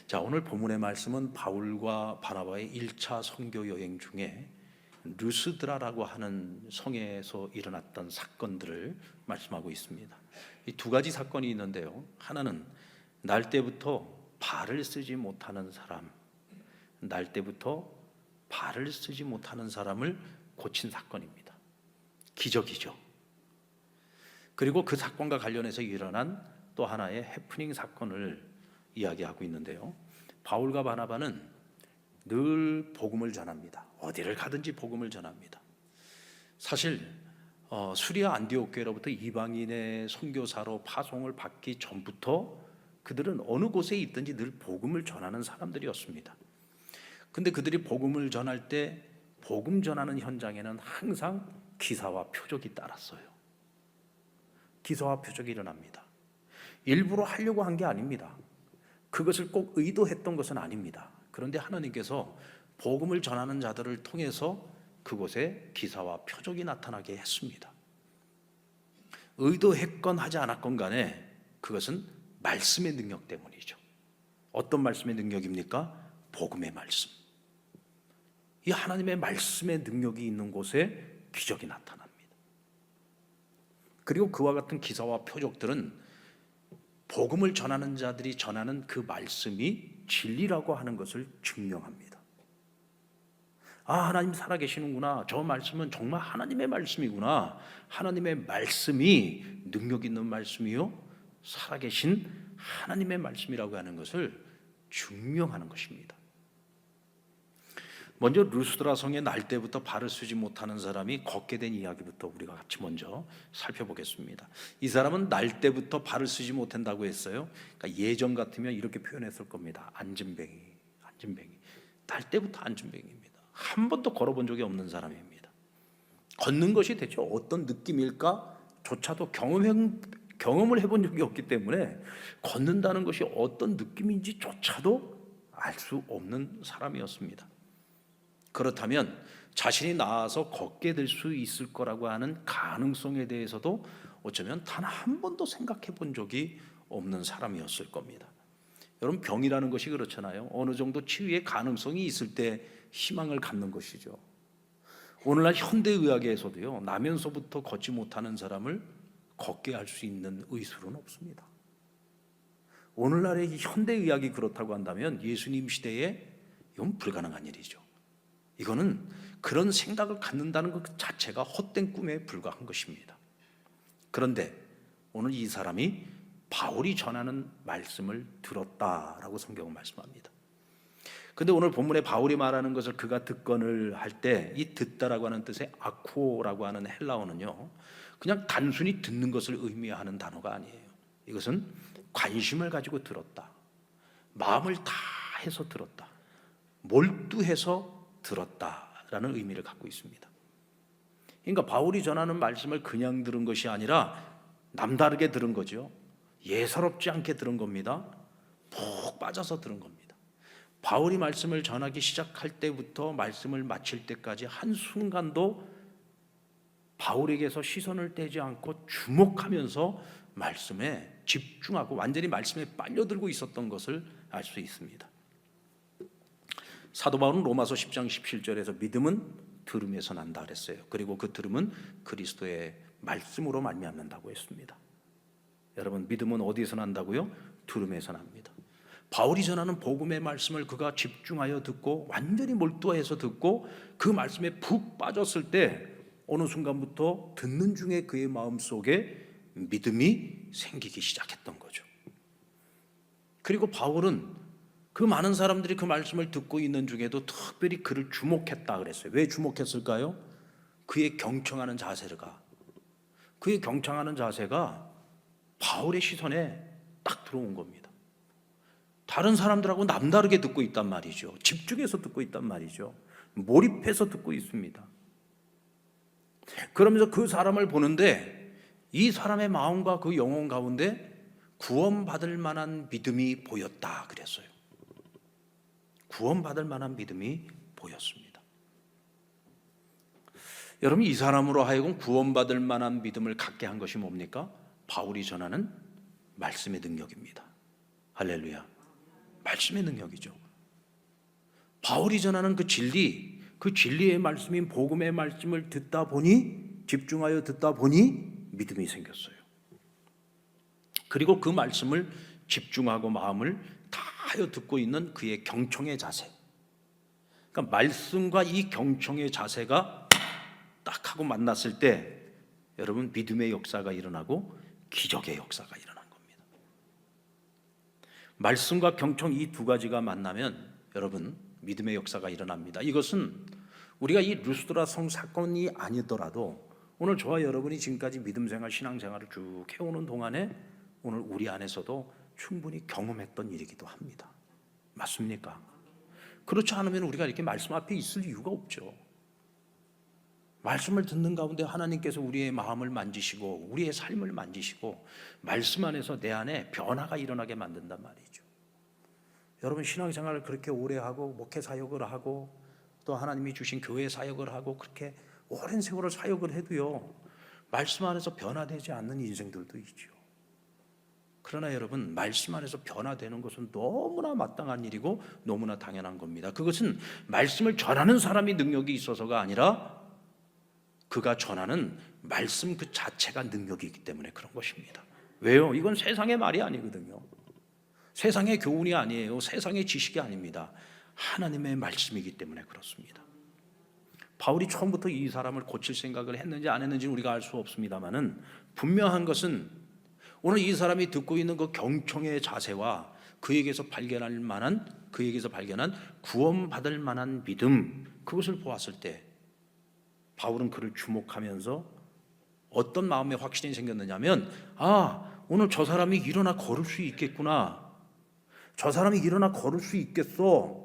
자, 오늘 본문의 말씀은 바울과 바나바의 1차 선교 여행 중에 르스드라라고 하는 성에서 일어났던 사건들을 말씀하고 있습니다. 이 두 가지 사건이 있는데요. 하나는 날 때부터 발을 쓰지 못하는 사람, 날 때부터 발을 쓰지 못하는 사람을 고친 사건입니다. 기적이죠. 그리고 그 사건과 관련해서 일어난 또 하나의 해프닝 사건을 이야기하고 있는데요. 바울과 바나바는 늘 복음을 전합니다. 어디를 가든지 복음을 전합니다. 사실 수리아 안디옥 교회로부터 이방인의 선교사로 파송을 받기 전부터 그들은 어느 곳에 있든지 늘 복음을 전하는 사람들이었습니다. 근데 그들이 복음을 전할 때 복음 전하는 현장에는 항상 기사와 표적이 따랐어요. 기사와 표적이 일어납니다. 일부러 하려고 한 게 아닙니다. 그것을 꼭 의도했던 것은 아닙니다. 그런데 하나님께서 복음을 전하는 자들을 통해서 그곳에 기사와 표적이 나타나게 했습니다. 의도했건 하지 않았건 간에 그것은 말씀의 능력 때문이죠. 어떤 말씀의 능력입니까? 복음의 말씀. 이 하나님의 말씀의 능력이 있는 곳에 기적이 나타납니다. 그리고 그와 같은 기사와 표적들은 복음을 전하는 자들이 전하는 그 말씀이 진리라고 하는 것을 증명합니다. 아, 하나님 살아계시는구나. 저 말씀은 정말 하나님의 말씀이구나. 하나님의 말씀이 능력 있는 말씀이요, 살아계신 하나님의 말씀이라고 하는 것을 증명하는 것입니다. 먼저 루스드라 성에 날 때부터 발을 쓰지 못하는 사람이 걷게 된 이야기부터 우리가 같이 먼저 살펴보겠습니다. 이 사람은 날 때부터 발을 쓰지 못한다고 했어요. 그러니까 예전 같으면 이렇게 표현했을 겁니다. 앉은뱅이. 날 때부터 앉은뱅이입니다. 한 번도 걸어본 적이 없는 사람입니다. 걷는 것이 대체 어떤 느낌일까 조차도 경험을 해본 적이 없기 때문에 걷는다는 것이 어떤 느낌인지조차도 알 수 없는 사람이었습니다. 그렇다면 자신이 나아서 걷게 될 수 있을 거라고 하는 가능성에 대해서도 어쩌면 단 한 번도 생각해 본 적이 없는 사람이었을 겁니다. 여러분, 병이라는 것이 그렇잖아요. 어느 정도 치유의 가능성이 있을 때 희망을 갖는 것이죠. 오늘날 현대의학에서도요, 나면서부터 걷지 못하는 사람을 걷게 할 수 있는 의술은 없습니다. 오늘날의 현대의학이 그렇다고 한다면 예수님 시대에 이건 불가능한 일이죠. 이거는 그런 생각을 갖는다는 것 자체가 헛된 꿈에 불과한 것입니다. 그런데 오늘 이 사람이 바울이 전하는 말씀을 들었다라고 성경은 말씀합니다. 그런데 오늘 본문에 바울이 말하는 것을 그가 듣건을 할 때 이 듣다라고 하는 뜻의 아쿠오라고 하는 헬라어는요, 그냥 단순히 듣는 것을 의미하는 단어가 아니에요. 이것은 관심을 가지고 들었다, 마음을 다해서 들었다, 몰두해서 들었다라는 의미를 갖고 있습니다. 그러니까 바울이 전하는 말씀을 그냥 들은 것이 아니라 남다르게 들은 거죠. 예사롭지 않게 들은 겁니다. 푹 빠져서 들은 겁니다. 바울이 말씀을 전하기 시작할 때부터 말씀을 마칠 때까지 한순간도 바울에게서 시선을 떼지 않고 주목하면서 말씀에 집중하고 완전히 말씀에 빨려들고 있었던 것을 알 수 있습니다. 사도 바울은 로마서 10장 17절에서 믿음은 들음에서 난다 그랬어요. 그리고 그 들음은 그리스도의 말씀으로 말미암는다고 했습니다. 여러분, 믿음은 어디에서 난다고요? 들음에서 납니다. 바울이 전하는 복음의 말씀을 그가 집중하여 듣고 완전히 몰두해서 듣고 그 말씀에 푹 빠졌을 때 어느 순간부터 듣는 중에 그의 마음속에 믿음이 생기기 시작했던 거죠. 그리고 바울은 그 많은 사람들이 그 말씀을 듣고 있는 중에도 특별히 그를 주목했다 그랬어요. 왜 주목했을까요? 그의 경청하는 자세가 바울의 시선에 딱 들어온 겁니다. 다른 사람들하고 남다르게 듣고 있단 말이죠. 집중해서 듣고 있단 말이죠. 몰입해서 듣고 있습니다. 그러면서 그 사람을 보는데 이 사람의 마음과 그 영혼 가운데 구원받을 만한 믿음이 보였다 그랬어요. 구원받을 만한 믿음이 보였습니다. 여러분, 이 사람으로 하여금 구원받을 만한 믿음을 갖게 한 것이 뭡니까? 바울이 전하는 말씀의 능력입니다. 할렐루야. 말씀의 능력이죠. 바울이 전하는 그 진리, 그 진리의 말씀인 복음의 말씀을 듣다 보니, 집중하여 듣다 보니 믿음이 생겼어요. 그리고 그 말씀을 집중하고 마음을 다하여 듣고 있는 그의 경청의 자세, 그러니까 말씀과 이 경청의 자세가 딱 하고 만났을 때 여러분, 믿음의 역사가 일어나고 기적의 역사가 일어난 겁니다. 말씀과 경청 이 두 가지가 만나면 여러분, 믿음의 역사가 일어납니다. 이것은 우리가 이 루스드라 성 사건이 아니더라도 오늘 저와 여러분이 지금까지 믿음 생활, 신앙 생활을 쭉 해오는 동안에 오늘 우리 안에서도 충분히 경험했던 일이기도 합니다. 맞습니까? 그렇지 않으면 우리가 이렇게 말씀 앞에 있을 이유가 없죠. 말씀을 듣는 가운데 하나님께서 우리의 마음을 만지시고 우리의 삶을 만지시고 말씀 안에서 내 안에 변화가 일어나게 만든단 말이죠. 여러분, 신앙생활을 그렇게 오래 하고 목회 사역을 하고 또 하나님이 주신 교회 사역을 하고 그렇게 오랜 세월을 사역을 해도요, 말씀 안에서 변화되지 않는 인생들도 있죠. 그러나 여러분, 말씀 안에서 변화되는 것은 너무나 마땅한 일이고 너무나 당연한 겁니다. 그것은 말씀을 전하는 사람이 능력이 있어서가 아니라 그가 전하는 말씀 그 자체가 능력이 있기 때문에 그런 것입니다. 왜요? 이건 세상의 말이 아니거든요. 세상의 교훈이 아니에요. 세상의 지식이 아닙니다. 하나님의 말씀이기 때문에 그렇습니다. 바울이 처음부터 이 사람을 고칠 생각을 했는지 안 했는지는 우리가 알 수 없습니다만은 분명한 것은 오늘 이 사람이 듣고 있는 그 경청의 자세와 그에게서 발견한 구원받을 만한 믿음, 그것을 보았을 때 바울은 그를 주목하면서 어떤 마음의 확신이 생겼느냐면, 오늘 저 사람이 일어나 걸을 수 있겠구나, 저 사람이 일어나 걸을 수 있겠어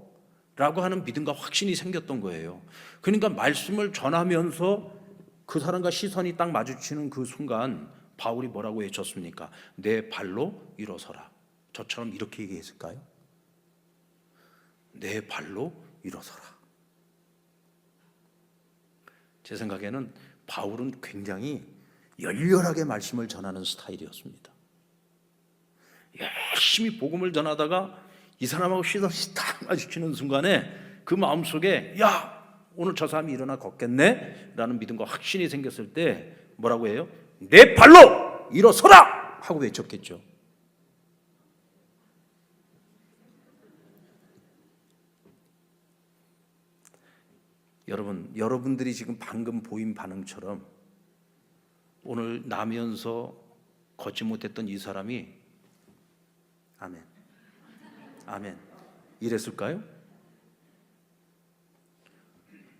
라고 하는 믿음과 확신이 생겼던 거예요. 그러니까 말씀을 전하면서 그 사람과 시선이 딱 마주치는 그 순간 바울이 뭐라고 외쳤습니까? 내 발로 일어서라. 저처럼 이렇게 얘기했을까요? 내 발로 일어서라. 제 생각에는 바울은 굉장히 열렬하게 말씀을 전하는 스타일이었습니다. 열심히 복음을 전하다가 이 사람하고 시선이 딱 마주치는 순간에 그 마음속에 오늘 저 사람이 일어나 걷겠네 라는 믿음과 확신이 생겼을 때 뭐라고 해요? 내 발로 일어서라! 하고 외쳤겠죠. 여러분들이 지금 방금 보인 반응처럼 오늘 나면서 걷지 못했던 이 사람이 아멘 이랬을까요?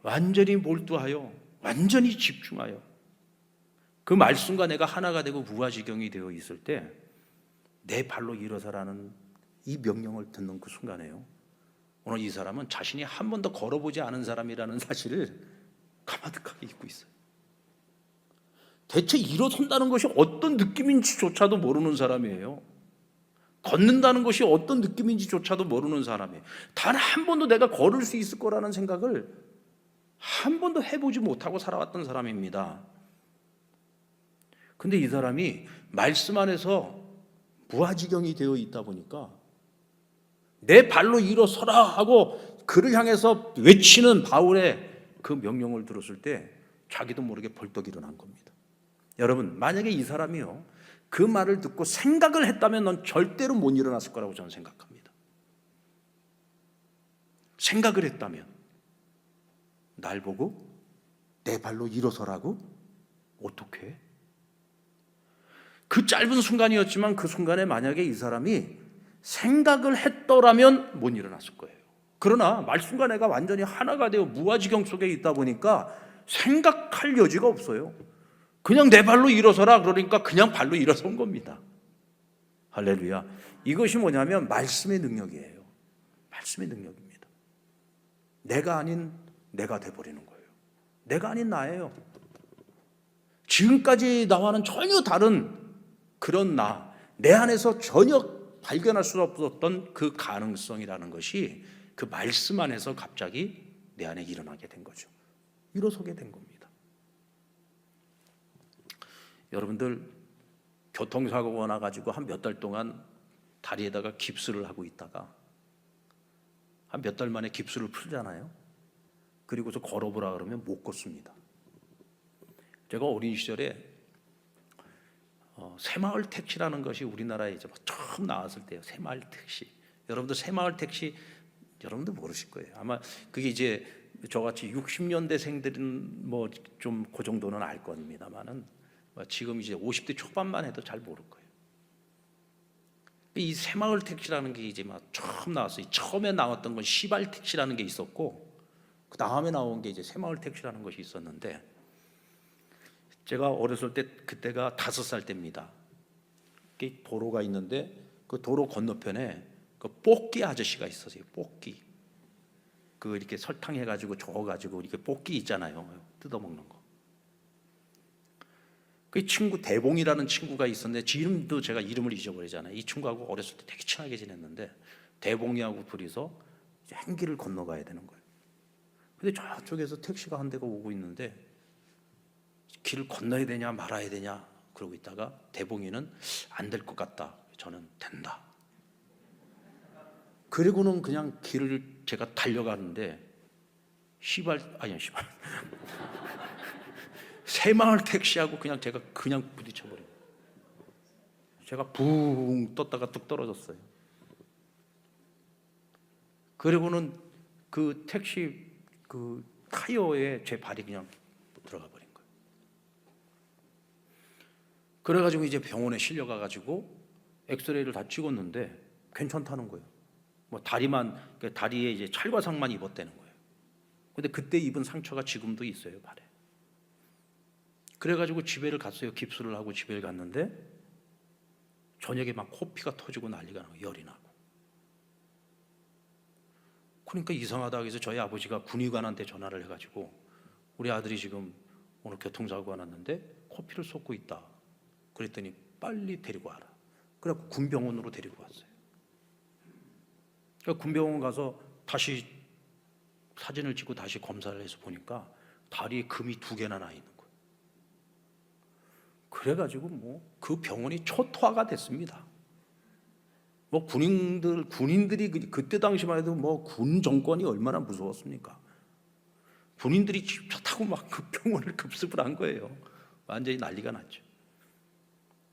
완전히 몰두하여, 완전히 집중하여 그 말씀과 내가 하나가 되고 무아지경이 되어 있을 때 내 발로 일어서라는 이 명령을 듣는 그 순간에요, 오늘 이 사람은 자신이 한 번도 걸어보지 않은 사람이라는 사실을 가마득하게 잊고 있어요. 대체 일어선다는 것이 어떤 느낌인지조차도 모르는 사람이에요. 걷는다는 것이 어떤 느낌인지조차도 모르는 사람이에요. 단 한 번도 내가 걸을 수 있을 거라는 생각을 한 번도 해보지 못하고 살아왔던 사람입니다. 근데 이 사람이 말씀 안에서 무아지경이 되어 있다 보니까 내 발로 일어서라 하고 그를 향해서 외치는 바울의 그 명령을 들었을 때 자기도 모르게 벌떡 일어난 겁니다. 여러분, 만약에 이 사람이요 그 말을 듣고 생각을 했다면 넌 절대로 못 일어났을 거라고 저는 생각합니다. 생각을 했다면, 날 보고 내 발로 일어서라고? 어떻게? 그 짧은 순간이었지만 그 순간에 만약에 이 사람이 생각을 했더라면 못 일어났을 거예요. 그러나 말씀과 내가 완전히 하나가 되어 무아지경 속에 있다 보니까 생각할 여지가 없어요. 그냥 내 발로 일어서라 그러니까 그냥 발로 일어선 겁니다. 할렐루야. 이것이 뭐냐면 말씀의 능력이에요. 말씀의 능력입니다. 내가 아닌 내가 돼버리는 거예요. 내가 아닌 나예요. 지금까지 나와는 전혀 다른 그런 내 안에서 전혀 발견할 수 없었던 그 가능성이라는 것이 그 말씀 안에서 갑자기 내 안에 일어나게 된 거죠. 일어서게 된 겁니다. 여러분들 교통사고가 나가지고 한 몇 달 동안 다리에다가 깁스를 하고 있다가 한 몇 달 만에 깁스를 풀잖아요. 그리고서 걸어보라 그러면 못 걷습니다. 제가 어린 시절에 새마을 택시라는 것이 우리나라에 이제 처음 나왔을 때요. 새마을 택시. 여러분들 새마을 택시 여러분들 모르실 거예요. 아마 그게 이제 저같이 60년대생들은 뭐 좀 그 정도는 알 겁니다만은 지금 이제 50대 초반만 해도 잘 모를 거예요. 이 새마을 택시라는 게 이제 막 처음 나왔어요. 처음에 나왔던 건 시발 택시라는 게 있었고, 그 다음에 나온 게 이제 새마을 택시라는 것이 있었는데, 제가 어렸을 때 그때가 5살 때입니다. 도로가 있는데 그 도로 건너편에 그 뽑기 아저씨가 있었어요. 뽑기. 그 이렇게 설탕 해가지고 저어가지고 이렇게 뽑기 있잖아요. 뜯어먹는 거. 그 친구 대봉이라는 친구가 있었는데 지금도 제가 이름을 잊어버리잖아요. 이 친구하고 어렸을 때 되게 친하게 지냈는데 대봉이하고 둘이서 이제 행길을 건너가야 되는 거예요. 근데 저쪽에서 택시가 한 대가 오고 있는데 길을 건너야 되냐 말아야 되냐 그러고 있다가 대봉이는 안 될 것 같다. 저는 된다. 그리고는 그냥 길을 제가 달려가는데 새마을 택시하고 그냥 제가 그냥 부딪혀버려요. 제가 붕 떴다가 뚝 떨어졌어요. 그리고는 그 택시 그 타이어에 제 발이 그냥 들어가 버린 거예요. 그래가지고 이제 병원에 실려가가지고 엑스레이를 다 찍었는데 괜찮다는 거예요. 뭐 다리에 이제 찰과상만 입었다는 거예요. 근데 그때 입은 상처가 지금도 있어요, 발에. 그래가지고 집에를 갔어요. 깁스를 하고 집에 갔는데 저녁에 막 코피가 터지고 난리가 나고 열이 나고. 그러니까 이상하다 해서 저희 아버지가 군의관한테 전화를 해가지고 우리 아들이 지금 오늘 교통사고가 났는데 코피를 쏟고 있다. 그랬더니 빨리 데리고 와라. 그래갖고 군병원으로 데리고 왔어요. 그러니까 군병원 가서 다시 사진을 찍고 다시 검사를 해서 보니까 다리에 금이 2개나 나 있는 거예요. 그래가지고 뭐 그 병원이 초토화가 됐습니다. 뭐 군인들이 그때 당시만 해도 뭐 군 정권이 얼마나 무서웠습니까? 군인들이 차 타고 막 그 병원을 급습을 한 거예요. 완전히 난리가 났죠.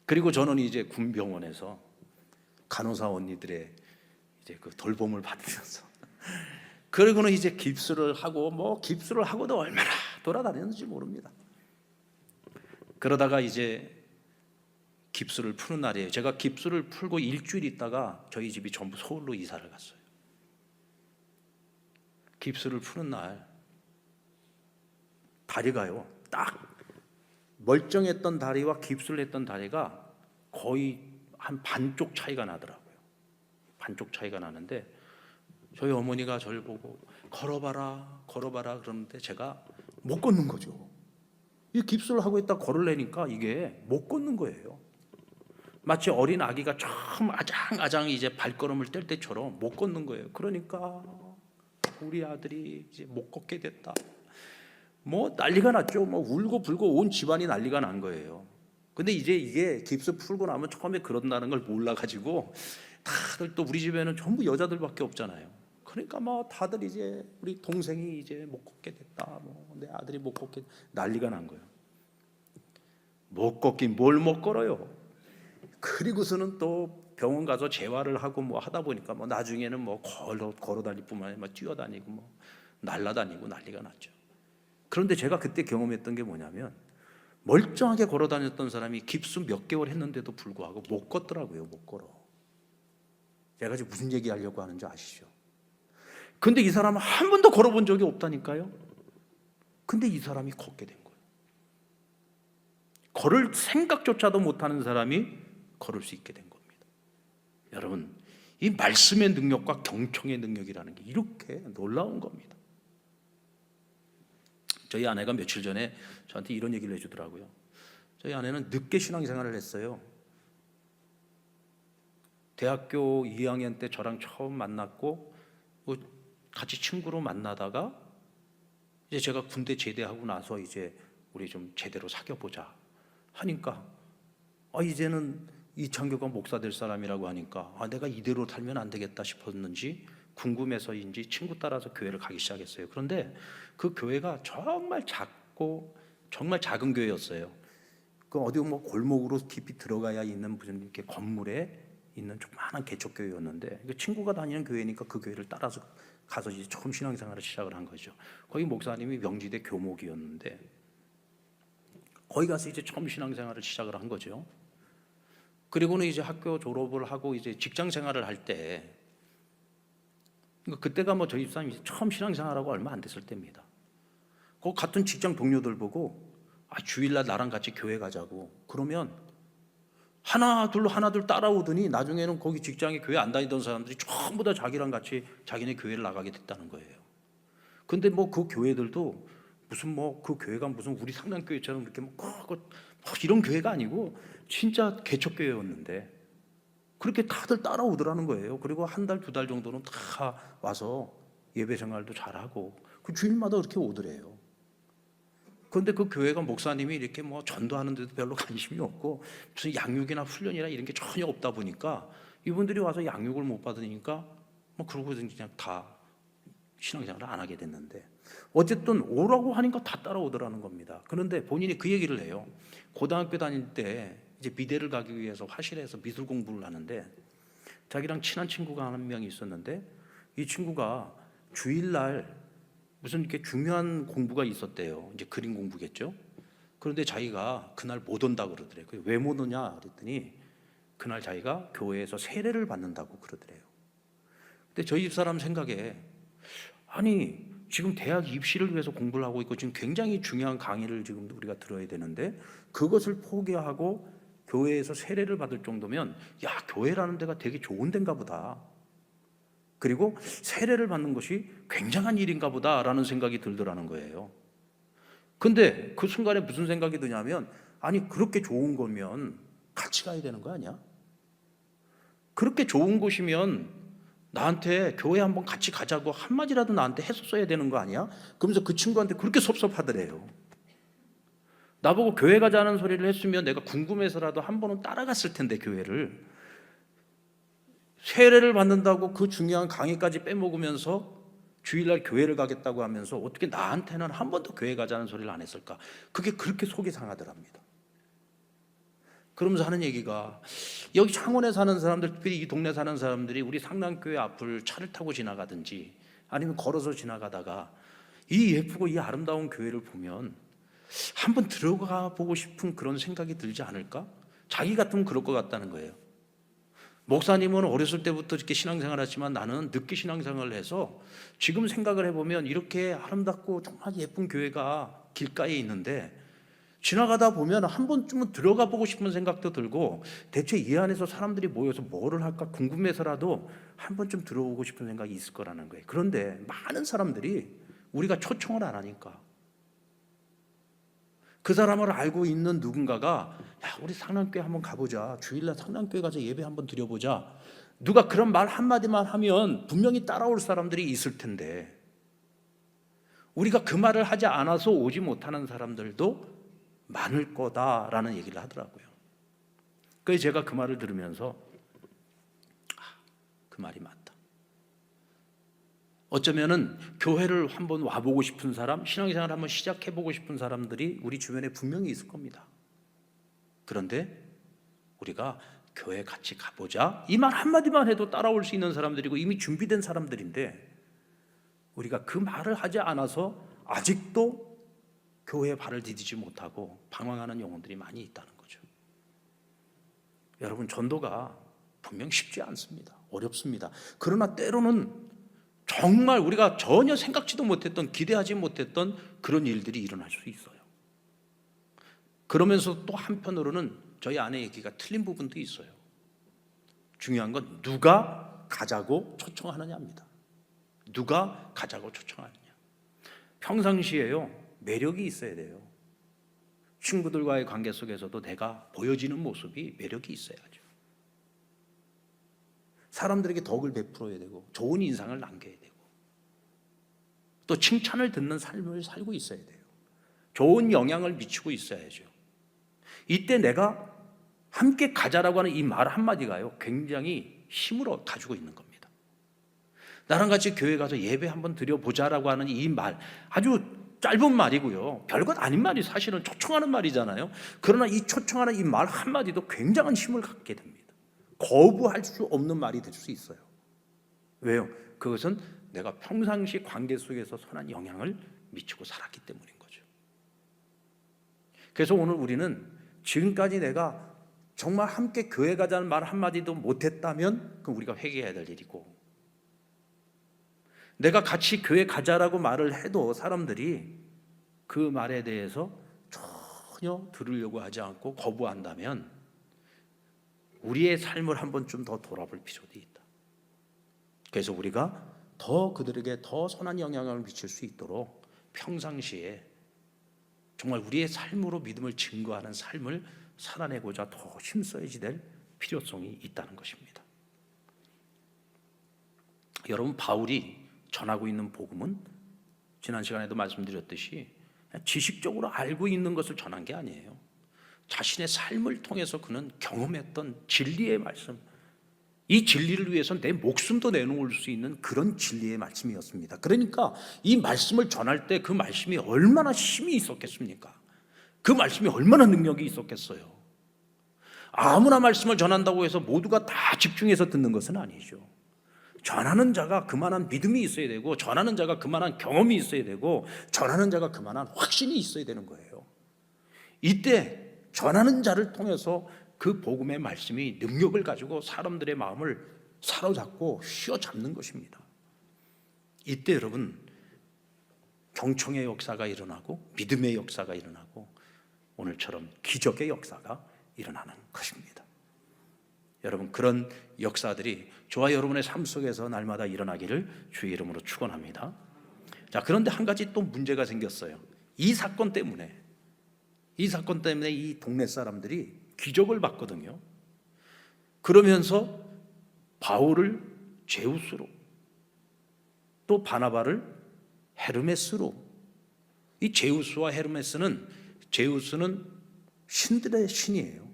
그리고 저는 이제 군병원에서 간호사 언니들의 이제 그 돌봄을 받으면서 그러고는 이제 깁스를 하고도 얼마나 돌아다녔는지 모릅니다. 그러다가 이제 깁스를 푸는 날이에요. 제가 깁스를 풀고 일주일 있다가 저희 집이 전부 서울로 이사를 갔어요. 깁스를 푸는 날 다리가요, 딱 멀쩡했던 다리와 깁스를 했던 다리가 거의 한 반쪽 차이가 나더라고요. 반쪽 차이가 나는데 저희 어머니가 저를 보고 걸어봐라 그러는데 제가 못 걷는 거죠. 이 깁스를 하고 있다 걸으려니까 이게 못 걷는 거예요. 마치 어린 아기가 처음 아장아장 이제 발걸음을 뗄 때처럼 못 걷는 거예요. 그러니까 우리 아들이 이제 못 걷게 됐다. 뭐 난리가 났죠. 뭐 울고 불고 온 집안이 난리가 난 거예요. 근데 이제 이게 깁스 풀고 나면 처음에 그런다는 걸 몰라가지고 다들 또 우리 집에는 전부 여자들밖에 없잖아요. 그러니까 뭐 다들 이제 우리 동생이 이제 못 걷게 됐다. 뭐 내 아들이 못 걷게 난리가 난 거예요. 못 걷긴 뭘 못 걸어요. 그리고서는 또 병원 가서 재활을 하고 뭐 하다 보니까 뭐 나중에는 뭐 걸어 다닐 뿐만 아니라 뛰어다니고 뭐 날아다니고 난리가 났죠. 그런데 제가 그때 경험했던 게 뭐냐면 멀쩡하게 걸어 다녔던 사람이 깁스 몇 개월 했는데도 불구하고 못 걷더라고요. 못 걸어. 제가 지금 무슨 얘기 하려고 하는지 아시죠? 근데 이 사람은 한 번도 걸어본 적이 없다니까요. 근데 이 사람이 걷게 된 거예요. 걸을 생각조차도 못하는 사람이 걸을 수 있게 된 겁니다. 여러분, 이 말씀의 능력과 경청의 능력이라는 게 이렇게 놀라운 겁니다. 저희 아내가 며칠 전에 저한테 이런 얘기를 해주더라고요. 저희 아내는 늦게 신앙생활을 했어요. 대학교 2학년 때 저랑 처음 만났고 같이 친구로 만나다가 이제 제가 군대 제대하고 나서 이제 우리 좀 제대로 사귀어보자 하니까 이제는 이창규가 목사 될 사람이라고 하니까 내가 이대로 살면 안 되겠다 싶었는지 궁금해서인지 친구 따라서 교회를 가기 시작했어요. 그런데 그 교회가 정말 작고 정말 작은 교회였어요. 그 어디 뭐 골목으로 깊이 들어가야 있는 무슨 이렇게 건물에 있는 조그마한 개척교회였는데, 그 친구가 다니는 교회니까 그 교회를 따라서 가서 이제 처음 신앙생활을 시작을 한 거죠. 거기 목사님이 명지대 교목이었는데 거기 가서 이제 처음 신앙생활을 시작을 한 거죠. 그리고는 이제 학교 졸업을 하고 이제 직장 생활을 할 때, 그때가 뭐 저희 집사람이 처음 신앙생활하고 얼마 안 됐을 때입니다. 그 같은 직장 동료들 보고 주일날 나랑 같이 교회 가자고 그러면 하나 둘 따라오더니 나중에는 거기 직장에 교회 안 다니던 사람들이 전부 다 자기랑 같이 자기네 교회를 나가게 됐다는 거예요. 근데 뭐 그 교회들도 무슨 뭐 그 교회가 무슨 우리 상당교회처럼 이렇게 뭐 이런 교회가 아니고 진짜 개척교회였는데 그렇게 다들 따라오더라는 거예요. 그리고 한 달, 두 달 정도는 다 와서 예배 생활도 잘하고 그 주일마다 그렇게 오더래요. 그런데 그 교회가 목사님이 이렇게 뭐 전도하는 데도 별로 관심이 없고 무슨 양육이나 훈련이나 이런 게 전혀 없다 보니까 이분들이 와서 양육을 못 받으니까 뭐 그러고 그냥 다 신앙생활을 안 하게 됐는데, 어쨌든 오라고 하니까 다 따라오더라는 겁니다. 그런데 본인이 그 얘기를 해요. 고등학교 다닐 때 이제 미대를 가기 위해서 화실에서 미술 공부를 하는데 자기랑 친한 친구가 한 명이 있었는데 이 친구가 주일날 무슨 이렇게 중요한 공부가 있었대요. 이제 그림 공부겠죠. 그런데 자기가 그날 못 온다 그러더래요. 왜 못 오냐 그랬더니 그날 자기가 교회에서 세례를 받는다고 그러더래요. 근데 저희 집사람 생각에 아니 지금 대학 입시를 위해서 공부를 하고 있고 지금 굉장히 중요한 강의를 지금 우리가 들어야 되는데 그것을 포기하고 교회에서 세례를 받을 정도면 야, 교회라는 데가 되게 좋은 데인가 보다. 그리고 세례를 받는 것이 굉장한 일인가 보다라는 생각이 들더라는 거예요. 근데 그 순간에 무슨 생각이 드냐면 아니 그렇게 좋은 거면 같이 가야 되는 거 아니야? 그렇게 좋은 곳이면 나한테 교회 한번 같이 가자고 한마디라도 나한테 했었어야 되는 거 아니야? 그러면서 그 친구한테 그렇게 섭섭하더래요. 나보고 교회 가자는 소리를 했으면 내가 궁금해서라도 한 번은 따라갔을 텐데 교회를. 세례를 받는다고 그 중요한 강의까지 빼먹으면서 주일날 교회를 가겠다고 하면서 어떻게 나한테는 한 번도 교회 가자는 소리를 안 했을까? 그게 그렇게 속이 상하더랍니다. 그러면서 하는 얘기가 여기 창원에 사는 사람들, 특별히 이 동네 사는 사람들이 우리 상남교회 앞을 차를 타고 지나가든지 아니면 걸어서 지나가다가 이 예쁘고 이 아름다운 교회를 보면 한번 들어가 보고 싶은 그런 생각이 들지 않을까? 자기 같으면 그럴 것 같다는 거예요. 목사님은 어렸을 때부터 이렇게 신앙생활 했지만 나는 늦게 신앙생활을 해서 지금 생각을 해보면 이렇게 아름답고 정말 예쁜 교회가 길가에 있는데 지나가다 보면 한 번쯤은 들어가 보고 싶은 생각도 들고 대체 이 안에서 사람들이 모여서 뭐를 할까 궁금해서라도 한 번쯤 들어오고 싶은 생각이 있을 거라는 거예요. 그런데 많은 사람들이 우리가 초청을 안 하니까 그 사람을 알고 있는 누군가가 야, 우리 상남교회 한번 가보자. 주일날 상남교회 가서 예배 한번 드려보자. 누가 그런 말 한마디만 하면 분명히 따라올 사람들이 있을 텐데 우리가 그 말을 하지 않아서 오지 못하는 사람들도 많을 거다라는 얘기를 하더라고요. 그래서 제가 그 말을 들으면서 그 말이 맞다. 어쩌면은 교회를 한번 와보고 싶은 사람, 신앙생활을 한번 시작해보고 싶은 사람들이 우리 주변에 분명히 있을 겁니다. 그런데 우리가 교회 같이 가보자 이 말 한마디만 해도 따라올 수 있는 사람들이고 이미 준비된 사람들인데 우리가 그 말을 하지 않아서 아직도 교회에 발을 디디지 못하고 방황하는 영혼들이 많이 있다는 거죠. 여러분, 전도가 분명 쉽지 않습니다. 어렵습니다. 그러나 때로는 정말 우리가 전혀 생각지도 못했던, 기대하지 못했던 그런 일들이 일어날 수 있어요. 그러면서 또 한편으로는 저희 아내 얘기가 틀린 부분도 있어요. 중요한 건 누가 가자고 초청하느냐입니다. 누가 가자고 초청하느냐. 평상시에요, 매력이 있어야 돼요. 친구들과의 관계 속에서도 내가 보여지는 모습이 매력이 있어야죠. 사람들에게 덕을 베풀어야 되고 좋은 인상을 남겨야 되고 또 칭찬을 듣는 삶을 살고 있어야 돼요. 좋은 영향을 미치고 있어야죠. 이때 내가 함께 가자라고 하는 이 말 한마디가요 굉장히 힘을 가지고 있는 겁니다. 나랑 같이 교회 가서 예배 한번 드려보자라고 하는 이 말, 아주 짧은 말이고요. 별것 아닌 말이 사실은 초청하는 말이잖아요. 그러나 이 초청하는 이 말 한마디도 굉장한 힘을 갖게 됩니다. 거부할 수 없는 말이 될 수 있어요. 왜요? 그것은 내가 평상시 관계 속에서 선한 영향을 미치고 살았기 때문인 거죠. 그래서 오늘 우리는 지금까지 내가 정말 함께 교회 가자는 말 한마디도 못했다면 그럼 우리가 회개해야 될 일이고, 내가 같이 교회 가자라고 말을 해도 사람들이 그 말에 대해서 전혀 들으려고 하지 않고 거부한다면 우리의 삶을 한 번쯤 더 돌아볼 필요도 있다. 그래서 우리가 더 그들에게 더 선한 영향을 미칠 수 있도록 평상시에 정말 우리의 삶으로 믿음을 증거하는 삶을 살아내고자 더 힘써야지 될 필요성이 있다는 것입니다. 여러분, 바울이 전하고 있는 복음은 지난 시간에도 말씀드렸듯이 지식적으로 알고 있는 것을 전한 게 아니에요. 자신의 삶을 통해서 그는 경험했던 진리의 말씀, 이 진리를 위해서 내 목숨도 내놓을 수 있는 그런 진리의 말씀이었습니다. 그러니까 이 말씀을 전할 때 그 말씀이 얼마나 힘이 있었겠습니까? 그 말씀이 얼마나 능력이 있었겠어요? 아무나 말씀을 전한다고 해서 모두가 다 집중해서 듣는 것은 아니죠. 전하는 자가 그만한 믿음이 있어야 되고, 전하는 자가 그만한 경험이 있어야 되고, 전하는 자가 그만한 확신이 있어야 되는 거예요. 이때 전하는 자를 통해서 그 복음의 말씀이 능력을 가지고 사람들의 마음을 사로잡고 휘어잡는 것입니다. 이때 여러분, 경청의 역사가 일어나고 믿음의 역사가 일어나고 오늘처럼 기적의 역사가 일어나는 것입니다. 여러분, 그런 역사들이 저와 여러분의 삶 속에서 날마다 일어나기를 주의 이름으로 축원합니다. 자, 그런데 한 가지 또 문제가 생겼어요. 이 사건 때문에 이 동네 사람들이 기적을 봤거든요. 그러면서 바울을 제우스로, 또 바나바를 헤르메스로, 이 제우스와 헤르메스는, 제우스는 신들의 신이에요.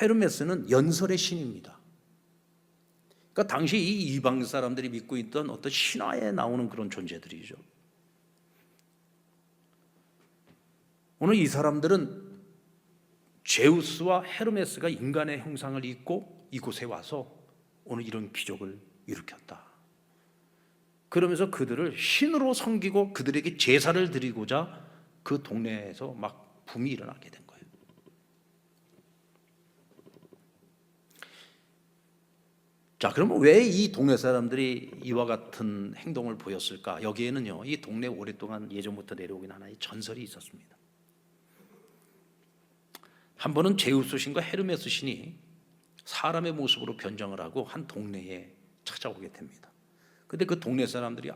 헤르메스는 연설의 신입니다. 그러니까 당시 이 이방 사람들이 믿고 있던 어떤 신화에 나오는 그런 존재들이죠. 오늘 이 사람들은 제우스와 헤르메스가 인간의 형상을 입고 이곳에 와서 오늘 이런 기적을 일으켰다. 그러면서 그들을 신으로 섬기고 그들에게 제사를 드리고자 그 동네에서 막 붐이 일어나게 된 거예요. 자, 그러면 왜 이 동네 사람들이 이와 같은 행동을 보였을까? 여기에는요, 이 동네에 오랫동안 예전부터 내려오긴 하나의 전설이 있었습니다. 한 번은 제우스 신과 헤르메스 신이 사람의 모습으로 변장을 하고 한 동네에 찾아오게 됩니다. 근데 그 동네 사람들이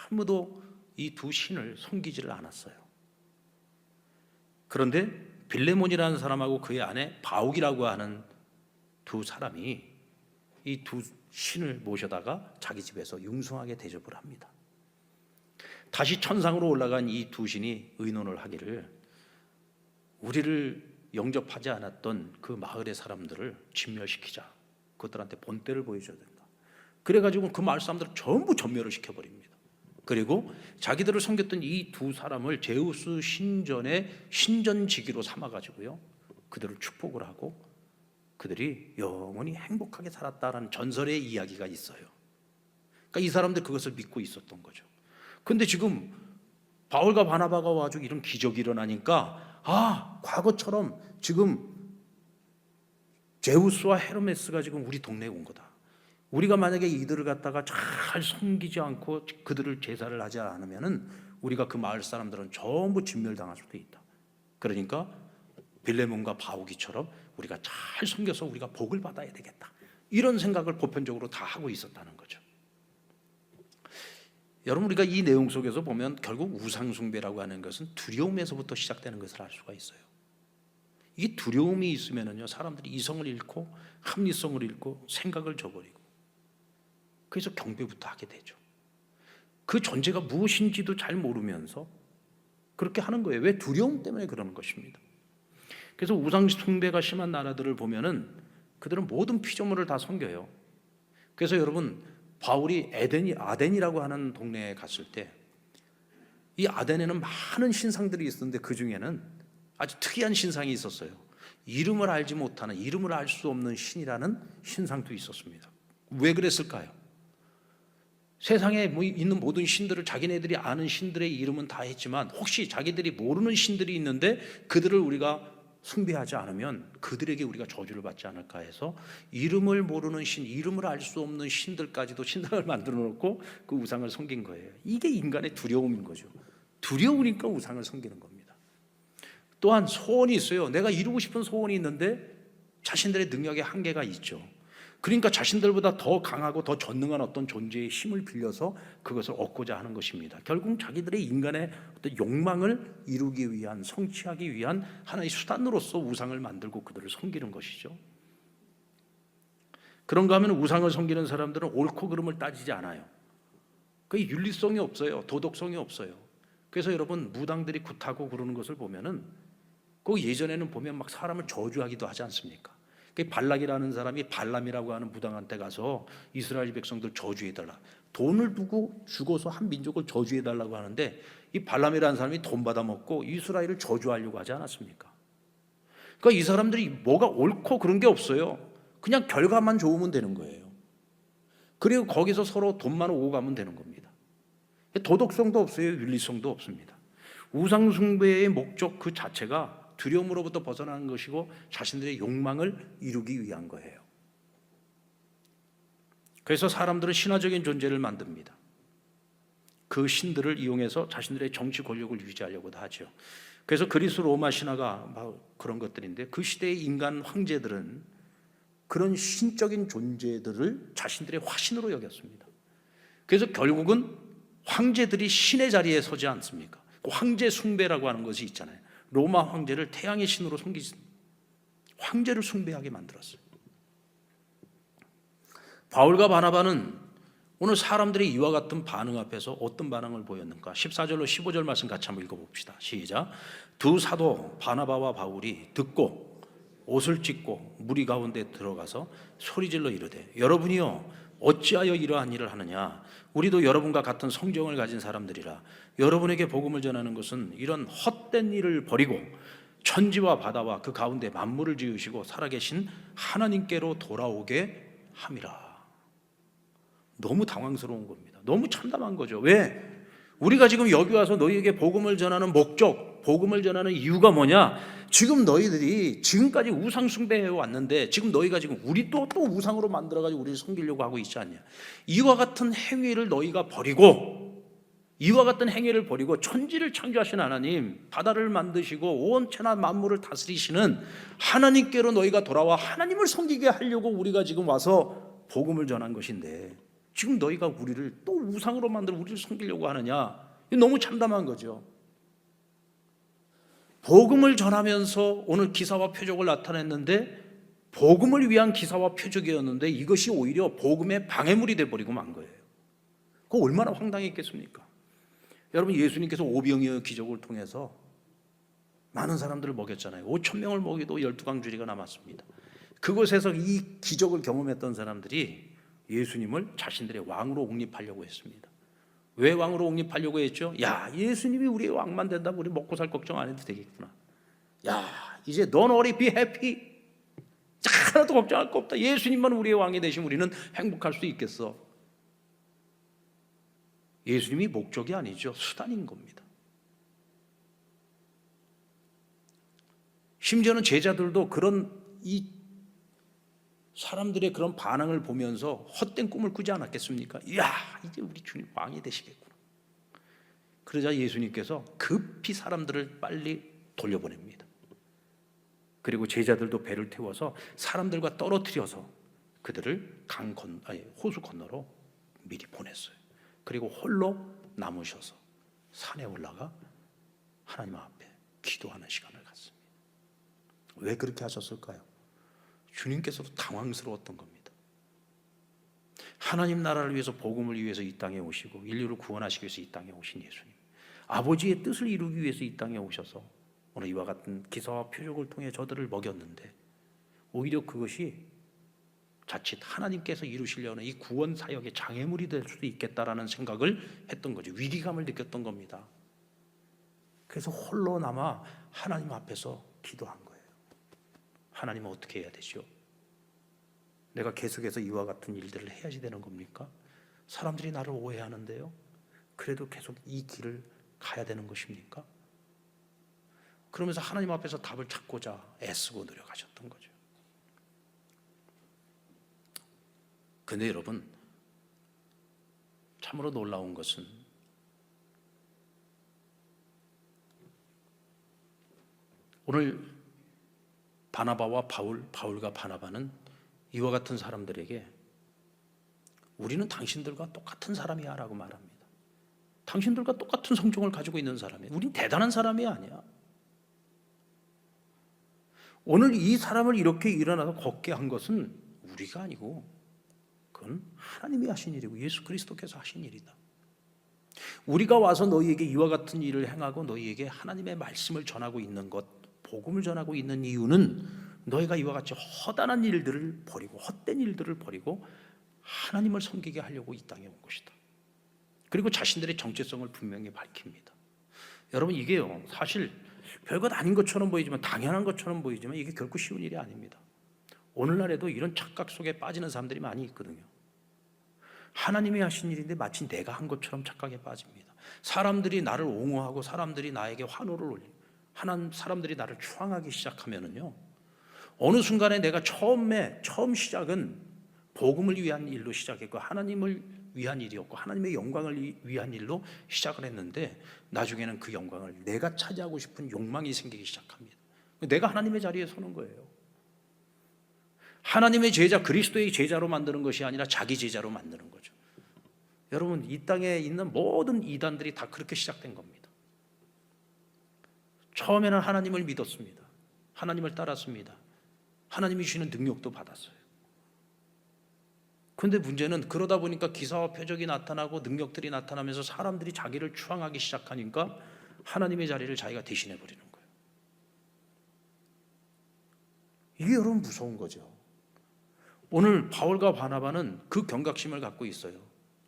아무도 이 두 신을 섬기지를 않았어요. 그런데 빌레몬이라는 사람하고 그의 아내 바욱이라고 하는 두 사람이 이 두 신을 모셔다가 자기 집에서 융숭하게 대접을 합니다. 다시 천상으로 올라간 이 두 신이 의논을 하기를, 우리를 영접하지 않았던 그 마을의 사람들을 진멸시키자. 그것들한테 본때를 보여줘야 된다. 그래가지고 그 마을 사람들을 전부 전멸을 시켜버립니다. 그리고 자기들을 섬겼던 이 두 사람을 제우스 신전의 신전지기로 삼아가지고요, 그들을 축복을 하고 그들이 영원히 행복하게 살았다라는 전설의 이야기가 있어요. 그러니까 이 사람들 그것을 믿고 있었던 거죠. 근데 지금 바울과 바나바가 와가지고 이런 기적이 일어나니까, 과거처럼 지금 제우스와 헤르메스가 지금 우리 동네에 온 거다. 우리가 만약에 이들을 갖다가 잘 섬기지 않고 그들을 제사를 하지 않으면은 우리가 그 마을 사람들은 전부 진멸당할 수도 있다. 그러니까 빌레몬과 바우기처럼 우리가 잘 섬겨서 우리가 복을 받아야 되겠다. 이런 생각을 보편적으로 다 하고 있었다는 거죠. 여러분, 우리가 이 내용 속에서 보면 결국 우상숭배라고 하는 것은 두려움에서부터 시작되는 것을 알 수가 있어요. 이게 두려움이 있으면은요, 사람들이 이성을 잃고 합리성을 잃고 생각을 저버리고, 그래서 경배부터 하게 되죠. 그 존재가 무엇인지도 잘 모르면서 그렇게 하는 거예요. 왜? 두려움 때문에 그러는 것입니다. 그래서 우상숭배가 심한 나라들을 보면은 그들은 모든 피조물을 다 섬겨요. 그래서 여러분, 바울이 아덴이라고 하는 동네에 갔을 때 이 아덴에는 많은 신상들이 있었는데 그 중에는 아주 특이한 신상이 있었어요. 이름을 알지 못하는, 이름을 알 수 없는 신이라는 신상도 있었습니다. 왜 그랬을까요? 세상에 있는 모든 신들을 자기네들이 아는 신들의 이름은 다 했지만 혹시 자기들이 모르는 신들이 있는데 그들을 우리가 숭배하지 않으면 그들에게 우리가 저주를 받지 않을까 해서 이름을 모르는 신, 이름을 알 수 없는 신들까지도 신상을 만들어 놓고 그 우상을 섬긴 거예요. 이게 인간의 두려움인 거죠. 두려우니까 우상을 섬기는 겁니다. 또한 소원이 있어요. 내가 이루고 싶은 소원이 있는데 자신들의 능력에 한계가 있죠. 그러니까 자신들보다 더 강하고 더 전능한 어떤 존재의 힘을 빌려서 그것을 얻고자 하는 것입니다. 결국 자기들의 인간의 어떤 욕망을 이루기 위한, 성취하기 위한 하나의 수단으로서 우상을 만들고 그들을 섬기는 것이죠. 그런가 하면 우상을 섬기는 사람들은 옳고 그름을 따지지 않아요. 그게 윤리성이 없어요. 도덕성이 없어요. 그래서 여러분 무당들이 굿하고 그러는 것을 보면은 그 예전에는 보면 막 사람을 저주하기도 하지 않습니까? 그 발락이라는 사람이 발람이라고 하는 무당한테 가서 이스라엘 백성들 저주해달라. 돈을 두고 죽어서 한 민족을 저주해달라고 하는데 이 발람이라는 사람이 돈 받아먹고 이스라엘을 저주하려고 하지 않았습니까? 그러니까 이 사람들이 뭐가 옳고 그런 게 없어요. 그냥 결과만 좋으면 되는 거예요. 그리고 거기서 서로 돈만 오고 가면 되는 겁니다. 도덕성도 없어요. 윤리성도 없습니다. 우상 숭배의 목적 그 자체가 두려움으로부터 벗어나는 것이고 자신들의 욕망을 이루기 위한 거예요. 그래서 사람들은 신화적인 존재를 만듭니다. 그 신들을 이용해서 자신들의 정치 권력을 유지하려고도 하죠. 그래서 그리스 로마 신화가 막 그런 것들인데 그 시대의 인간 황제들은 그런 신적인 존재들을 자신들의 화신으로 여겼습니다. 그래서 결국은 황제들이 신의 자리에 서지 않습니까? 황제 숭배라고 하는 것이 있잖아요. 로마 황제를 태양의 신으로 섬기지, 황제를 숭배하게 만들었어요. 바울과 바나바는 오늘 사람들이 이와 같은 반응 앞에서 어떤 반응을 보였는가? 14절로 15절 말씀 같이 한번 읽어봅시다. 시작. 두 사도 바나바와 바울이 듣고 옷을 찢고 무리 가운데 들어가서 소리질러 이르되 여러분이요 어찌하여 이러한 일을 하느냐? 우리도 여러분과 같은 성정을 가진 사람들이라. 여러분에게 복음을 전하는 것은 이런 헛된 일을 버리고 천지와 바다와 그 가운데 만물을 지으시고 살아계신 하나님께로 돌아오게 함이라. 너무 당황스러운 겁니다. 너무 참담한 거죠. 왜? 우리가 지금 여기 와서 너희에게 복음을 전하는 목적, 복음을 전하는 이유가 뭐냐? 지금 너희들이 지금까지 우상 숭배해 왔는데 지금 너희가 지금 우리 또 우상으로 만들어가지고 우리를 섬기려고 하고 있지 않냐? 이와 같은 행위를 너희가 버리고, 이와 같은 행위를 버리고 천지를 창조하신 하나님, 바다를 만드시고 온 천하 만물을 다스리시는 하나님께로 너희가 돌아와 하나님을 섬기게 하려고 우리가 지금 와서 복음을 전한 것인데 지금 너희가 우리를 또 우상으로 만들어 우리를 섬기려고 하느냐? 너무 참담한 거죠. 복음을 전하면서 오늘 기사와 표적을 나타냈는데 복음을 위한 기사와 표적이었는데 이것이 오히려 복음의 방해물이 되어버리고 만 거예요. 그거 얼마나 황당했겠습니까? 여러분, 예수님께서 오병이어 기적을 통해서 많은 사람들을 먹였잖아요. 5,000명을 먹이도 12광주리가 남았습니다. 그곳에서 이 기적을 경험했던 사람들이 예수님을 자신들의 왕으로 옹립하려고 했습니다. 왜 왕으로 옹립하려고 했죠? 야, 예수님이 우리의 왕만 된다면 우리 먹고 살 걱정 안 해도 되겠구나. 야, 이제 don't worry, be happy. 하나도 걱정할 거 없다. 예수님만 우리의 왕이 되시면 우리는 행복할 수 있겠어. 예수님이 목적이 아니죠. 수단인 겁니다. 심지어는 제자들도 그런 이 사람들의 그런 반응을 보면서 헛된 꿈을 꾸지 않았겠습니까? 이야, 이제 우리 주님 왕이 되시겠구나. 그러자 예수님께서 급히 사람들을 빨리 돌려보냅니다. 그리고 제자들도 배를 태워서 사람들과 떨어뜨려서 그들을 호수 건너로 미리 보냈어요. 그리고 홀로 남으셔서 산에 올라가 하나님 앞에 기도하는 시간을 갖습니다. 왜 그렇게 하셨을까요? 주님께서도 당황스러웠던 겁니다. 하나님 나라를 위해서, 복음을 위해서 이 땅에 오시고 인류를 구원하시기 위해서 이 땅에 오신 예수님, 아버지의 뜻을 이루기 위해서 이 땅에 오셔서 오늘 이와 같은 기사와 표적을 통해 저들을 먹였는데 오히려 그것이 자칫 하나님께서 이루시려는 이 구원 사역의 장애물이 될 수도 있겠다라는 생각을 했던 거죠. 위기감을 느꼈던 겁니다. 그래서 홀로 남아 하나님 앞에서 기도한 거예요. 하나님은 어떻게 해야 되죠? 내가 계속해서 이와 같은 일들을 해야지 되는 겁니까? 사람들이 나를 오해하는데요. 그래도 계속 이 길을 가야 되는 것입니까? 그러면서 하나님 앞에서 답을 찾고자 애쓰고 노력하셨던 거죠. 근데 여러분, 참으로 놀라운 것은 오늘 바나바와 바울과 바나바는 이와 같은 사람들에게 우리는 당신들과 똑같은 사람이야 라고 말합니다. 당신들과 똑같은 성종을 가지고 있는 사람이야. 우린 대단한 사람이 아니야. 오늘 이 사람을 이렇게 일어나서 걷게 한 것은 우리가 아니고 그건 하나님이 하신 일이고 예수 그리스도께서 하신 일이다. 우리가 와서 너희에게 이와 같은 일을 행하고 너희에게 하나님의 말씀을 전하고 있는 것, 복음을 전하고 있는 이유는 너희가 이와 같이 허다한 일들을 버리고 헛된 일들을 버리고 하나님을 섬기게 하려고 이 땅에 온 것이다. 그리고 자신들의 정체성을 분명히 밝힙니다. 여러분, 이게요, 사실 별것 아닌 것처럼 보이지만, 당연한 것처럼 보이지만 이게 결코 쉬운 일이 아닙니다. 오늘날에도 이런 착각 속에 빠지는 사람들이 많이 있거든요. 하나님이 하신 일인데 마치 내가 한 것처럼 착각에 빠집니다. 사람들이 나를 옹호하고 사람들이 나에게 환호를 올리고 사람들이 나를 추앙하기 시작하면은요, 어느 순간에 내가 처음 시작은 복음을 위한 일로 시작했고 하나님을 위한 일이었고 하나님의 영광을 위한 일로 시작을 했는데 나중에는 그 영광을 내가 차지하고 싶은 욕망이 생기기 시작합니다. 내가 하나님의 자리에 서는 거예요. 하나님의 제자, 그리스도의 제자로 만드는 것이 아니라 자기 제자로 만드는 거죠. 여러분, 이 땅에 있는 모든 이단들이 다 그렇게 시작된 겁니다. 처음에는 하나님을 믿었습니다. 하나님을 따랐습니다. 하나님이 주시는 능력도 받았어요. 그런데 문제는 그러다 보니까 기사와 표적이 나타나고 능력들이 나타나면서 사람들이 자기를 추앙하기 시작하니까 하나님의 자리를 자기가 대신해 버리는 거예요. 이게 여러분 무서운 거죠. 오늘 바울과 바나바는 그 경각심을 갖고 있어요.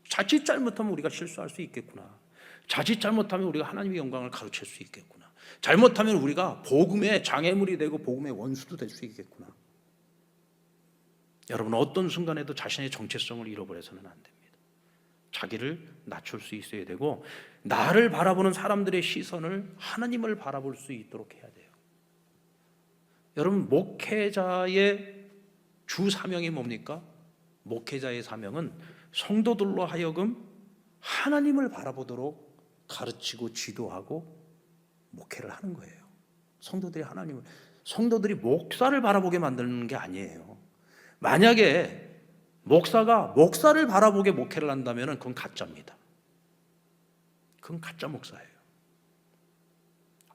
자칫 잘못하면 우리가 실수할 수 있겠구나. 자칫 잘못하면 우리가 하나님의 영광을 가로챌 수 있겠구나. 잘못하면 우리가 복음의 장애물이 되고 복음의 원수도 될 수 있겠구나. 여러분, 어떤 순간에도 자신의 정체성을 잃어버려서는 안 됩니다. 자기를 낮출 수 있어야 되고 나를 바라보는 사람들의 시선을 하나님을 바라볼 수 있도록 해야 돼요. 여러분, 목회자의 주 사명이 뭡니까? 목회자의 사명은 성도들로 하여금 하나님을 바라보도록 가르치고 지도하고 목회를 하는 거예요. 성도들이 목사를 바라보게 만드는 게 아니에요. 만약에 목사가 목사를 바라보게 목회를 한다면 그건 가짜입니다. 그건 가짜 목사예요.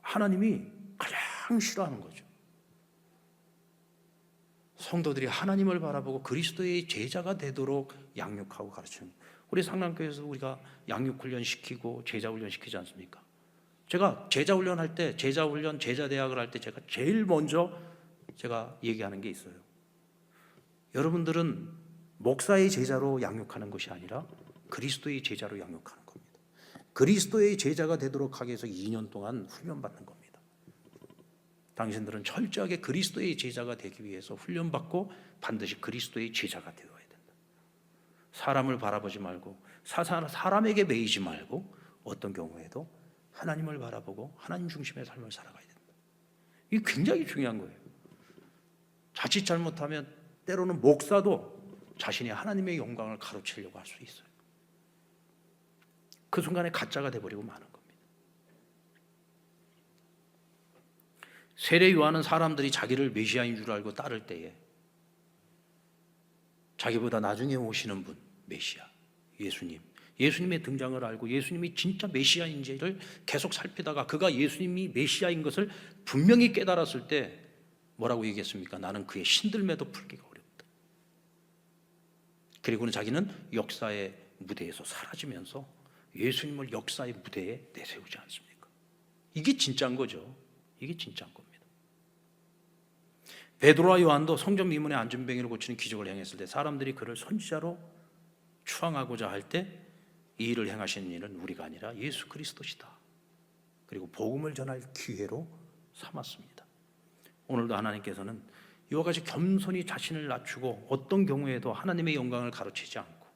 하나님이 가장 싫어하는 거죠. 성도들이 하나님을 바라보고 그리스도의 제자가 되도록 양육하고 가르치는. 우리 상남교회에서 우리가 양육훈련 시키고 제자훈련 시키지 않습니까? 제가 제자훈련 할 때, 제자대학을 할 때 제가 제일 먼저 제가 얘기하는 게 있어요. 여러분들은 목사의 제자로 양육하는 것이 아니라 그리스도의 제자로 양육하는 겁니다. 그리스도의 제자가 되도록 하기 위해서 2년 동안 훈련받는 겁니다. 당신들은 철저하게 그리스도의 제자가 되기 위해서 훈련받고 반드시 그리스도의 제자가 되어야 된다. 사람을 바라보지 말고 사람에게 매이지 말고 어떤 경우에도 하나님을 바라보고 하나님 중심의 삶을 살아가야 된다. 이게 굉장히 중요한 거예요. 자칫 잘못하면 때로는 목사도 자신이 하나님의 영광을 가로채려고 할 수 있어요. 그 순간에 가짜가 돼버리고 마는 겁니다. 세례 요한은 사람들이 자기를 메시아인 줄 알고 따를 때에 자기보다 나중에 오시는 분, 메시아, 예수님의 등장을 알고 예수님이 진짜 메시아인지를 계속 살피다가 그가 예수님이 메시아인 것을 분명히 깨달았을 때 뭐라고 얘기했습니까? 나는 그의 신들매도 풀기가 어렵다. 그리고는 자기는 역사의 무대에서 사라지면서 예수님을 역사의 무대에 내세우지 않습니까? 이게 진짜인 거죠. 이게 진짜인 겁니다. 베드로와 요한도 성전 미문의 안전뱅이를 고치는 기적을 행했을 때 사람들이 그를 선지자로 추앙하고자 할 때 이 일을 행하신 이는 우리가 아니라 예수 그리스도시다. 그리고 복음을 전할 기회로 삼았습니다. 오늘도 하나님께서는 이와 같이 겸손히 자신을 낮추고 어떤 경우에도 하나님의 영광을 가로채지 않고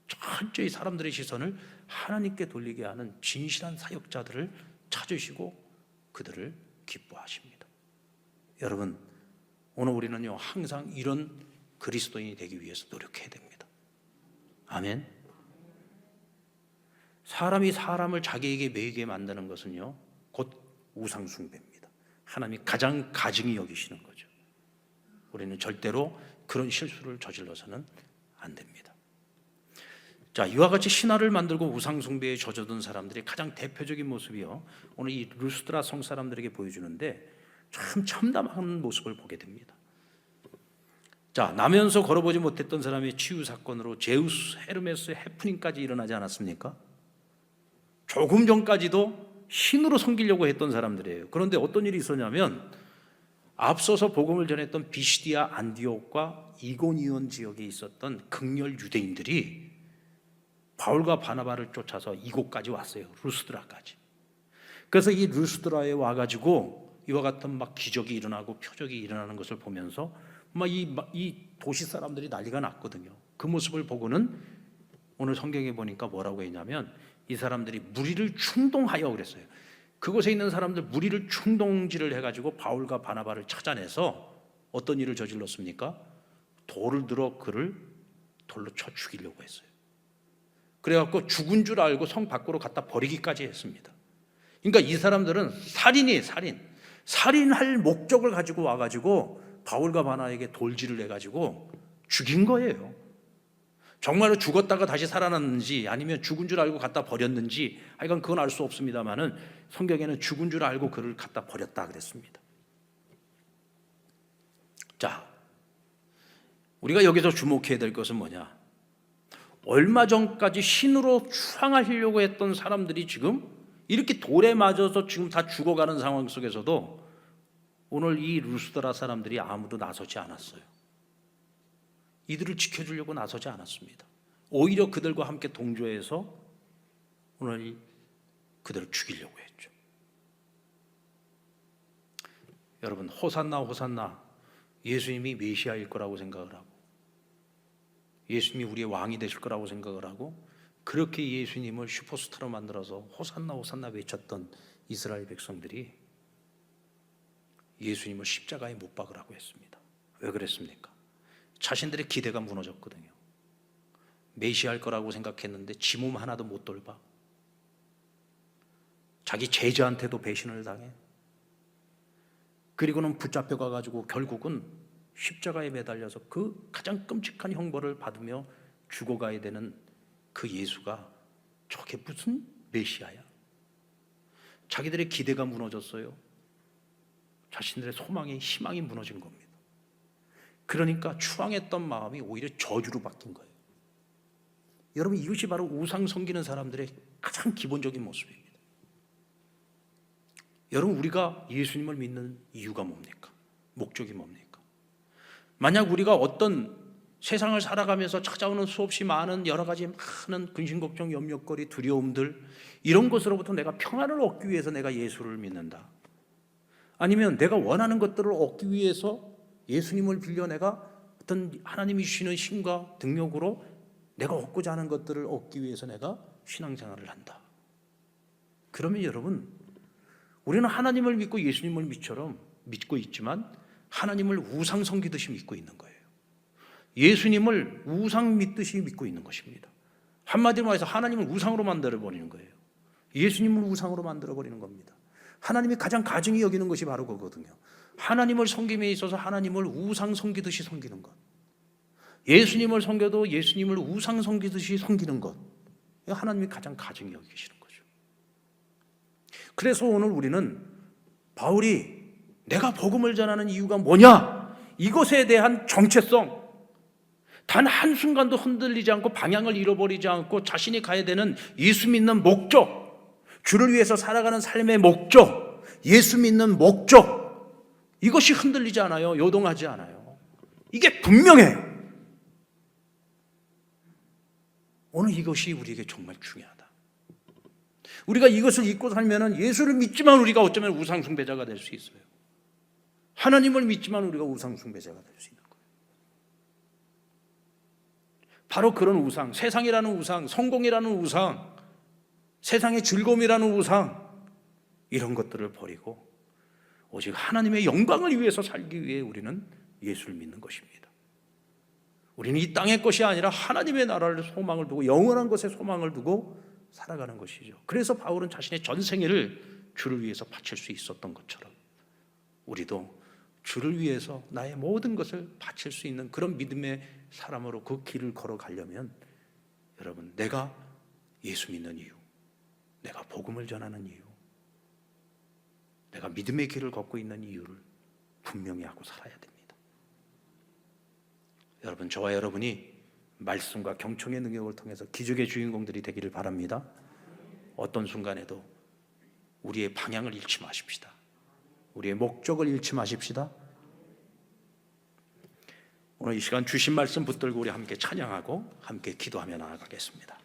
철저히 사람들의 시선을 하나님께 돌리게 하는 진실한 사역자들을 찾으시고 그들을 기뻐하십니다. 여러분, 오늘 우리는요 항상 이런 그리스도인이 되기 위해서 노력해야 됩니다. 아멘. 사람이 사람을 자기에게 매이게 만드는 것은요 곧 우상숭배입니다. 하나님이 가장 가증히 여기시는 거죠. 우리는 절대로 그런 실수를 저질러서는 안 됩니다. 자, 이와 같이 신화를 만들고 우상숭배에 젖어든 사람들이 가장 대표적인 모습이요 오늘 이 루스드라 성 사람들에게 보여주는데 참 참담한 모습을 보게 됩니다. 자, 나면서 걸어보지 못했던 사람의 치유 사건으로 제우스 헤르메스 해프닝까지 일어나지 않았습니까? 조금 전까지도 신으로 섬기려고 했던 사람들이에요. 그런데 어떤 일이 있었냐면 앞서서 복음을 전했던 비시디아 안디옥과 이고니온 지역에 있었던 극렬 유대인들이 바울과 바나바를 쫓아서 이곳까지 왔어요. 루스드라까지. 그래서 이 루스드라에 와가지고 이와 같은 막 기적이 일어나고 표적이 일어나는 것을 보면서 이 도시 사람들이 난리가 났거든요. 그 모습을 보고는 오늘 성경에 보니까 뭐라고 했냐면 이 사람들이 무리를 충동하여 그랬어요. 그곳에 있는 사람들 무리를 충동질을 해가지고 바울과 바나바를 찾아내서 어떤 일을 저질렀습니까? 돌을 들어 그를 돌로 쳐 죽이려고 했어요. 그래갖고 죽은 줄 알고 성 밖으로 갖다 버리기까지 했습니다. 그러니까 이 사람들은 살인이에요. 살인할 목적을 가지고 와가지고 바울과 바나에게 돌질을 해가지고 죽인 거예요. 정말로 죽었다가 다시 살아났는지 아니면 죽은 줄 알고 갖다 버렸는지 하여간 그건 알 수 없습니다만은 성경에는 죽은 줄 알고 그를 갖다 버렸다 그랬습니다. 자, 우리가 여기서 주목해야 될 것은 뭐냐? 얼마 전까지 신으로 추앙하려고 했던 사람들이 지금 이렇게 돌에 맞아서 지금 다 죽어가는 상황 속에서도 오늘 이 루스드라 사람들이 아무도 나서지 않았어요. 이들을 지켜주려고 나서지 않았습니다. 오히려 그들과 함께 동조해서 오늘 그들을 죽이려고 했죠. 여러분, 호산나 호산나 예수님이 메시아일 거라고 생각을 하고 예수님이 우리의 왕이 되실 거라고 생각을 하고 그렇게 예수님을 슈퍼스타로 만들어서 호산나 호산나 외쳤던 이스라엘 백성들이 예수님을 십자가에 못 박으라고 했습니다. 왜 그랬습니까? 자신들의 기대가 무너졌거든요. 메시아일 거라고 생각했는데 지 몸 하나도 못 돌봐. 자기 제자한테도 배신을 당해. 그리고는 붙잡혀 가가지고 결국은 십자가에 매달려서 그 가장 끔찍한 형벌을 받으며 죽어가야 되는 그 예수가 저게 무슨 메시아야? 자기들의 기대가 무너졌어요. 자신들의 소망의 희망이 무너진 겁니다. 그러니까 추앙했던 마음이 오히려 저주로 바뀐 거예요. 여러분, 이것이 바로 우상 섬기는 사람들의 가장 기본적인 모습입니다. 여러분, 우리가 예수님을 믿는 이유가 뭡니까? 목적이 뭡니까? 만약 우리가 어떤 세상을 살아가면서 찾아오는 수없이 많은 여러 가지 많은 근심, 걱정, 염려거리, 두려움들 이런 것으로부터 내가 평안을 얻기 위해서 내가 예수를 믿는다. 아니면 내가 원하는 것들을 얻기 위해서 예수님을 빌려 내가 어떤 하나님이 주시는 힘과 능력으로 내가 얻고자 하는 것들을 얻기 위해서 내가 신앙생활을 한다. 그러면 여러분, 우리는 하나님을 믿고 예수님을 믿고 있지만 하나님을 우상 섬기듯이 믿고 있는 거예요. 예수님을 우상 믿듯이 믿고 있는 것입니다. 한마디로 말해서 하나님을 우상으로 만들어버리는 거예요. 예수님을 우상으로 만들어버리는 겁니다. 하나님이 가장 가증히 여기는 것이 바로 그거거든요. 하나님을 섬김에 있어서 하나님을 우상 섬기듯이 섬기는 것, 예수님을 섬겨도 예수님을 우상 섬기듯이 섬기는 것, 하나님이 가장 가증히 여기시는 거죠. 그래서 오늘 우리는 바울이 내가 복음을 전하는 이유가 뭐냐, 이것에 대한 정체성, 단 한순간도 흔들리지 않고 방향을 잃어버리지 않고 자신이 가야 되는 예수 믿는 목적, 주를 위해서 살아가는 삶의 목적, 예수 믿는 목적, 이것이 흔들리지 않아요. 요동하지 않아요. 이게 분명해요. 오늘 이것이 우리에게 정말 중요하다. 우리가 이것을 잊고 살면 예수를 믿지만 우리가 어쩌면 우상숭배자가 될 수 있어요. 하나님을 믿지만 우리가 우상숭배자가 될 수 있는 거예요. 바로 그런 우상, 세상이라는 우상, 성공이라는 우상, 세상의 즐거움이라는 우상, 이런 것들을 버리고 오직 하나님의 영광을 위해서 살기 위해 우리는 예수를 믿는 것입니다. 우리는 이 땅의 것이 아니라 하나님의 나라를 소망을 두고 영원한 것에 소망을 두고 살아가는 것이죠. 그래서 바울은 자신의 전생애를 주를 위해서 바칠 수 있었던 것처럼 우리도 주를 위해서 나의 모든 것을 바칠 수 있는 그런 믿음의 사람으로 그 길을 걸어가려면 여러분, 내가 예수 믿는 이유, 내가 복음을 전하는 이유, 내가 믿음의 길을 걷고 있는 이유를 분명히 하고 살아야 됩니다. 여러분, 저와 여러분이 말씀과 경청의 능력을 통해서 기적의 주인공들이 되기를 바랍니다. 어떤 순간에도 우리의 방향을 잃지 마십시다. 우리의 목적을 잃지 마십시다. 오늘 이 시간 주신 말씀 붙들고 우리 함께 찬양하고 함께 기도하며 나아가겠습니다.